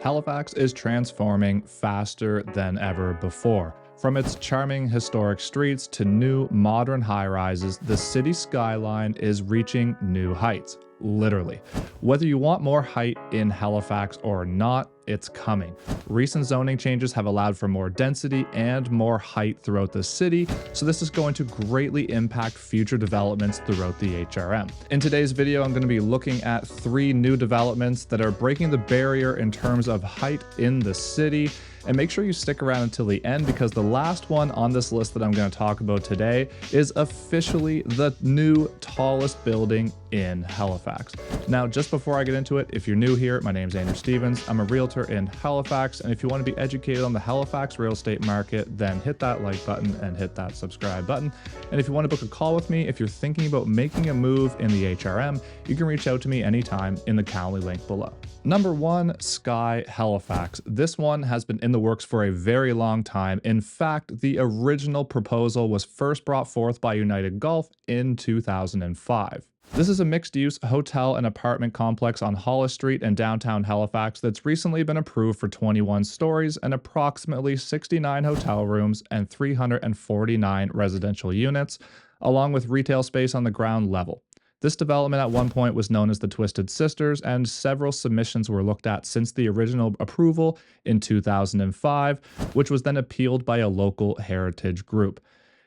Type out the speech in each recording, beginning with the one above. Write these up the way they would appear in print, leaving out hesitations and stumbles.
Halifax is transforming faster than ever before. From its charming historic streets to new modern high-rises, the city skyline is reaching new heights, literally. Whether you want more height in Halifax or not, it's coming. Recent zoning changes have allowed for more density and more height throughout the city, so this is going to greatly impact future developments throughout the HRM. In today's video, I'm going to be looking at 3 new developments that are breaking the barrier in terms of height in the city. And make sure you stick around until the end, because the last one on this list that I'm going to talk about today is officially the new tallest building in Halifax. Now, just before I get into it, if you're new here, my name is Andrew Stevens. I'm a realtor in Halifax, and if you want to be educated on the Halifax real estate market, then hit that like button and hit that subscribe button. And if you want to book a call with me, if you're thinking about making a move in the HRM, you can reach out to me anytime in the Calendly link below. Number 1, Skye Halifax. This one has been in the works for a very long time. In fact, the original proposal was first brought forth by United Golf in 2005. This is a mixed-use hotel and apartment complex on Hollis Street in downtown Halifax that's recently been approved for 21 stories and approximately 69 hotel rooms and 349 residential units, along with retail space on the ground level. This development at one point was known as the Twisted Sisters, and several submissions were looked at since the original approval in 2005, which was then appealed by a local heritage group.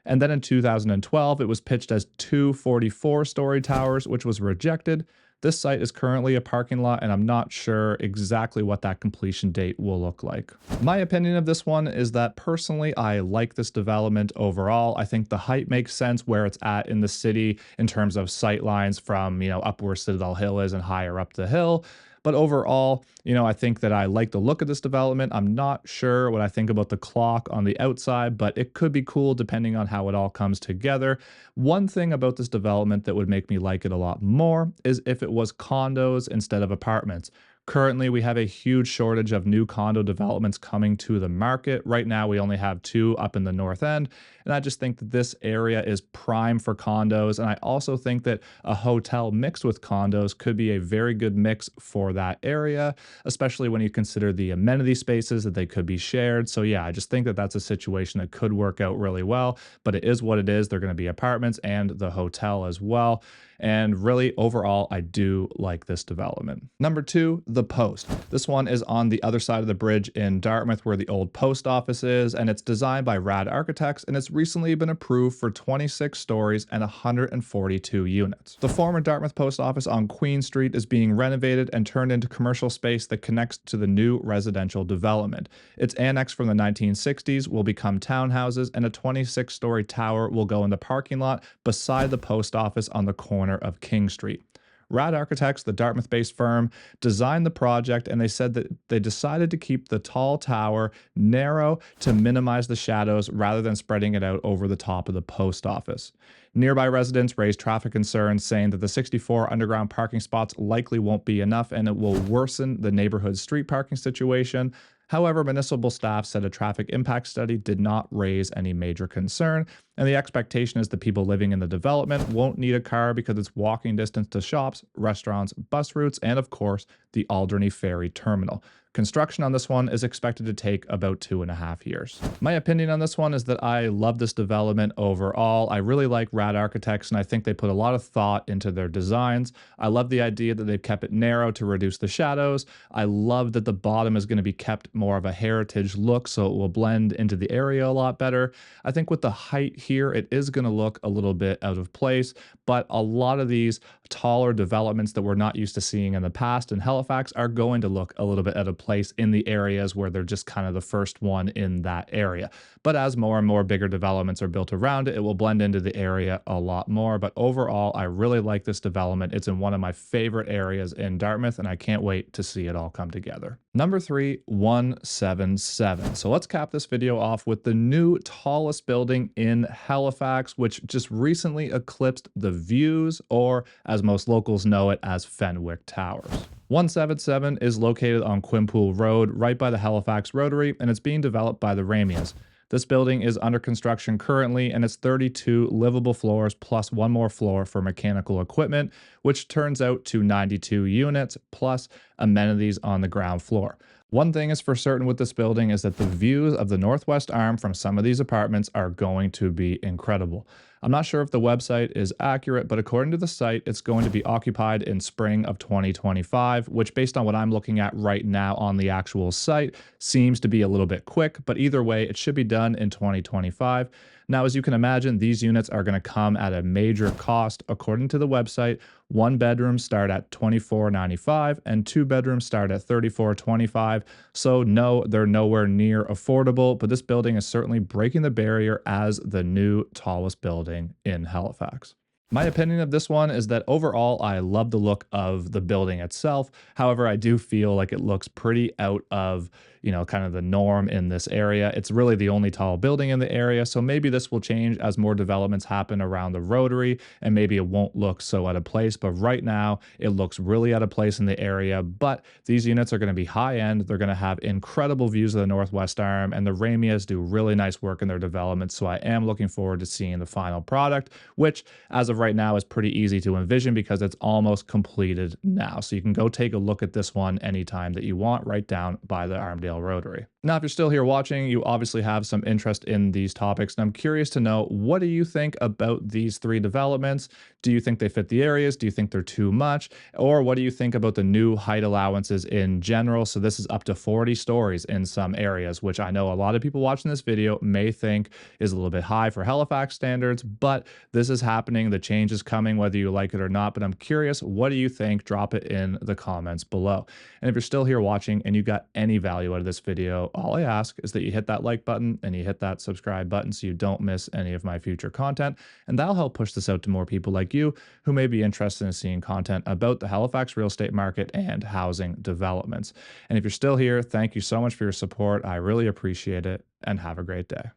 And then in 2012, it was pitched as 2 44-story towers, which was rejected. This site is currently a parking lot, and I'm not sure exactly what that completion date will look like. My opinion of this one is that personally, I like this development overall. I think the height makes sense where it's at in the city in terms of sight lines from, up where Citadel Hill is and higher up the hill. But overall, I think that I like the look of this development. I'm not sure what I think about the clock on the outside, but it could be cool depending on how it all comes together. One thing about this development that would make me like it a lot more is if it was condos instead of apartments. Currently, we have a huge shortage of new condo developments coming to the market. Right now, we only have 2 up in the north end, and I just think that this area is prime for condos, and I also think that a hotel mixed with condos could be a very good mix for that area, especially when you consider the amenity spaces that they could be shared. So yeah, I just think that that's a situation that could work out really well, but it is what it is. They're going to be apartments and the hotel as well. And really, overall, I do like this development. Number 2, the Post. This one is on the other side of the bridge in Dartmouth where the old post office is, and it's designed by Rad Architects, and it's recently been approved for 26 stories and 142 units. The former Dartmouth post office on Queen Street is being renovated and turned into commercial space that connects to the new residential development. Its annex from the 1960s will become townhouses, and a 26-story tower will go in the parking lot beside the post office on the corner of King Street. Rad Architects, the Dartmouth-based firm, designed the project, and they said that they decided to keep the tall tower narrow to minimize the shadows rather than spreading it out over the top of the post office. Nearby residents raised traffic concerns, saying that the 64 underground parking spots likely won't be enough and it will worsen the neighborhood's street parking situation. However, municipal staff said a traffic impact study did not raise any major concern, and the expectation is that people living in the development won't need a car because it's walking distance to shops, restaurants, bus routes, and of course, the Alderney Ferry Terminal. Construction on this one is expected to take about 2.5 years. My opinion on this one is that I love this development overall. I really like Rad Architects, and I think they put a lot of thought into their designs. I love the idea that they've kept it narrow to reduce the shadows. I love that the bottom is going to be kept more of a heritage look, so it will blend into the area a lot better. I think with the height here, it is going to look a little bit out of place, but a lot of these taller developments that we're not used to seeing in the past in Halifax are going to look a little bit out of place in the areas where they're just kind of the first one in that area. But as more and more bigger developments are built around it, it will blend into the area a lot more. But overall, I really like this development. It's in one of my favorite areas in Dartmouth, and I can't wait to see it all come together. Number 3, 177. So let's cap this video off with the new tallest building in Halifax, which just recently eclipsed the Views, or as most locals know it as Fenwick Towers. 177 is located on Quimpool Road, right by the Halifax Rotary, and it's being developed by the Ramias. This building is under construction currently, and it's 32 livable floors plus 1 more floor for mechanical equipment, which turns out to 92 units plus amenities on the ground floor. One thing is for certain with this building is that the views of the northwest arm from some of these apartments are going to be incredible. I'm not sure if the website is accurate, but according to the site, it's going to be occupied in spring of 2025, which based on what I'm looking at right now on the actual site seems to be a little bit quick, but either way, it should be done in 2025. Now, as you can imagine, these units are going to come at a major cost. According to the website, one bedroom start at $24.95 and two bedrooms start at $34.25. So no, they're nowhere near affordable, but this building is certainly breaking the barrier as the new tallest building in Halifax. My opinion of this one is that overall, I love the look of the building itself. However, I do feel like it looks pretty out of, kind of the norm in this area. It's really the only tall building in the area. So maybe this will change as more developments happen around the Rotary, and maybe it won't look so out of place. But right now, it looks really out of place in the area. But these units are going to be high end. They're going to have incredible views of the Northwest Arm, and the Ramias do really nice work in their development. So I am looking forward to seeing the final product, which as of right now is pretty easy to envision because it's almost completed now. So you can go take a look at this one anytime that you want, right down by the Armdale Rotary. Now, if you're still here watching, you obviously have some interest in these topics, and I'm curious to know, what do you think about these three developments? Do you think they fit the areas? Do you think they're too much? Or what do you think about the new height allowances in general? So this is up to 40 stories in some areas, which I know a lot of people watching this video may think is a little bit high for Halifax standards, but this is happening. The change is coming, whether you like it or not. But I'm curious, what do you think? Drop it in the comments below. And if you're still here watching and you got any value out of this video, all I ask is that you hit that like button and you hit that subscribe button so you don't miss any of my future content. And that'll help push this out to more people like you who may be interested in seeing content about the Halifax real estate market and housing developments. And if you're still here, thank you so much for your support. I really appreciate it, and have a great day.